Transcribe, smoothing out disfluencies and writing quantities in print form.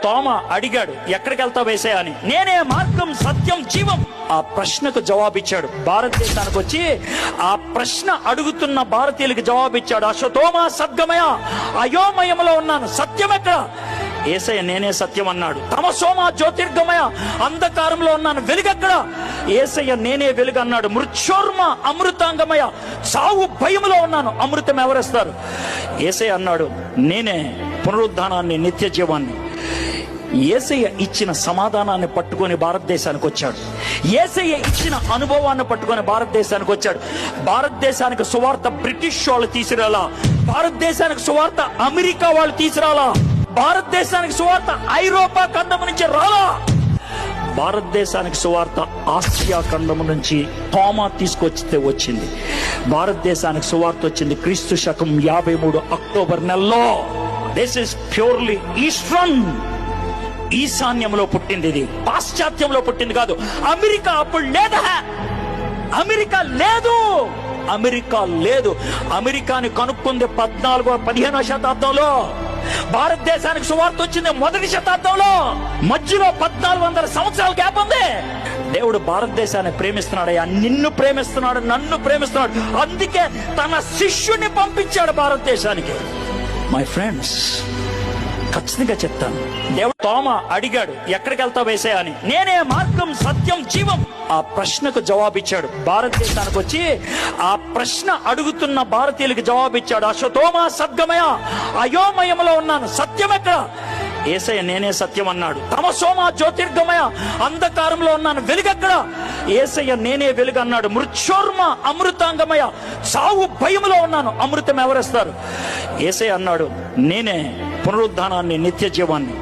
తోమ అడిగాడు, ఎక్కడికి వెళ్తావు యేసయ్యా అని. నేనే మార్గం, సత్యం, జీవం. ఆ ప్రశ్నకు జవాబిచ్చాడు. భారతదేశానికి వచ్చి ఆ ప్రశ్న అడుగుతున్న భారతీయులకు జవాబిచ్చాడు. అశ్వతోమ సద్గమయ, అయోమయంలో ఉన్నాను, సత్యం ఎక్కడ? యేసయ్య నేనే సత్యం అన్నాడు. తమసోమ జ్యోతిర్గమయ, అంధకారంలో ఉన్నాను, వెలుగెక్కడ? యేసయ్య నేనే వెలుగు అన్నాడు. మృత్యోర్మ అమృతాంగమయ, చావు భయములో ఉన్నాను, అమృతం ఎవరేస్తారు? యేసయ్య అన్నాడు, నేనే పునరుద్ధానాన్ని, నిత్య జీవాన్ని. యేసయ్య ఇచ్చిన సమాధానాన్ని పట్టుకొని భారతదేశానికి వచ్చాడు. యేసయ్య ఇచ్చిన అనుభవాన్ని పట్టుకొని భారతదేశానికి వచ్చాడు. భారతదేశానికి సువార్త బ్రిటిష్ వాళ్ళు తీసుకురాలా, భారతదేశానికి సువార్త అమెరికా వాళ్ళు తీసుకురాలా, భారతదేశానికి సువార్త ఐరోపా ఖండం నుంచి రాలా, భారతదేశానికి సువార్త ఆసియా ఖండం నుంచి తోమా తీసుకొచ్చితే వచ్చింది. భారతదేశానికి సువార్త వచ్చింది క్రీస్తు శకం 53 అక్టోబర్ నెలలో. దిస్ ఇస్ ప్యూర్లీ ఈస్టర్న్, ఈశాన్యంలో పుట్టింది. ఇది పాశ్చాత్యంలో పుట్టింది కాదు. అమెరికా అప్పుడు లేదా, అమెరికా లేదు, అమెరికా లేదు. అమెరికాని కనుక్కుంది 15వ శతాబ్దంలో. భారతదేశానికి సువార్త వచ్చింది 1వ శతాబ్దంలో. మధ్యలో 1400 సంవత్సరాల గ్యాప్ ఉంది. దేవుడు భారతదేశాన్ని ప్రేమిస్తున్నాడయ్యా, నిన్ను ప్రేమిస్తున్నాడు, నన్ను ప్రేమిస్తున్నాడు. అందుకే తన శిష్యుని పంపించాడు భారతదేశానికి. మై ఫ్రెండ్స్, ఖచ్చితంగా చెప్తాను. దేవుడు తోమ అడిగాడు, ఎక్కడికి వెళ్తావు యేసయ్యా అని. నేనే మార్గం, సత్యం, జీవం. ఆ ప్రశ్నకు జవాబిచ్చాడు. భారతదేశానికి వచ్చి ఆ ప్రశ్న అడుగుతున్న భారతీయులకు జవాబిచ్చాడు. అశ్వతోమ సద్గమయ, అయోమయంలో ఉన్నాను, సత్యం ఎక్కడ? యేసయ్య నేనే సత్యం అన్నాడు. తమసోమ జ్యోతిర్గమయ, అంధకారంలో ఉన్నాను, వెలుగెక్కడ? యేసయ్య నేనే వెలుగు అన్నాడు. మృత్యోర్మ అమృతాంగమయ, చావు భయములో ఉన్నాను, అమృతం ఎవరేస్తారు? యేసయ్య అన్నాడు, నేనే పునరుద్ధానాన్ని, నిత్య జీవాన్ని.